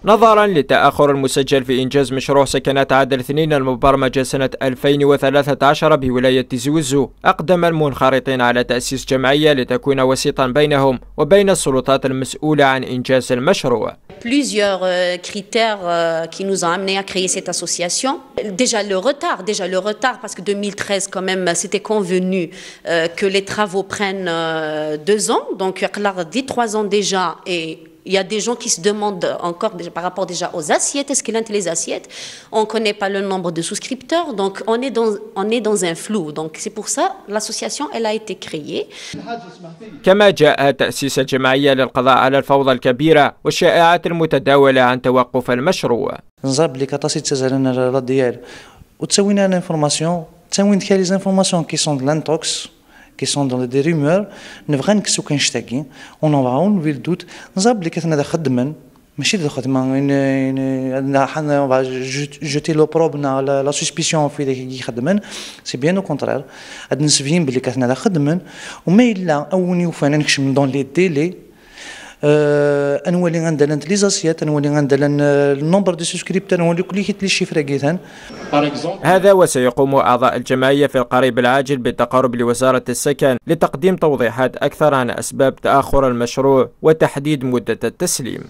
نظرا للتأخر المسجل في إنجاز مشروع سكنات عدل 2 المبرمجة سنة 2013 بولاية زوزو، أقدم المنخرطين على تأسيس جمعية لتكون وسيطا بينهم وبين السلطات المسؤولة عن إنجاز المشروع. Plusieurs critères qui nous ont amenés à créer cette association. Déjà le retard parce que 2013 quand même c'était convenu que les travaux prennent 2 ans, donc il y a dit 3 ans déjà et il y a des gens qui se demandent encore par rapport déjà aux assiettes, est-ce qu'il y a les assiettes? On ne connaît pas le nombre de souscripteurs, donc on est dans un flou. Donc c'est pour ça l'association elle a été créée. كما جاء تأسيس الجمعية للقضاء على الفوضى الكبيرة والشائعات المتداولة عن توقف المشروع. نزاب لي كاتاسيت تزالنا لا ديال وتسوينا الانفورماسيون تسوين كاع لي انفورماسيون كي سون لانتوكس qui sont dans des rumeurs نبغى نكسو كنشتاكي ونوضعو نوفي الدوت نزاب لي كثنا خدمن ماشي دا خدمه حنا جوتي لو بروبنا لا سسبيسيون في داك خدمن سي بيان او كونترير هاد نسفين بلي كثنا خدمن وما الا اوني وفانا نكشم دون لي ديلي انولي غندلن لي زاسيات انولي غندلن النومبر دو سبسكريبتور انولي كل حيت لي شيفر كيتان. هذا وسيقوم أعضاء الجمعية في القريب العاجل بالتقرب لوزارة السكن لتقديم توضيحات أكثر عن أسباب تأخر المشروع وتحديد مدة التسليم.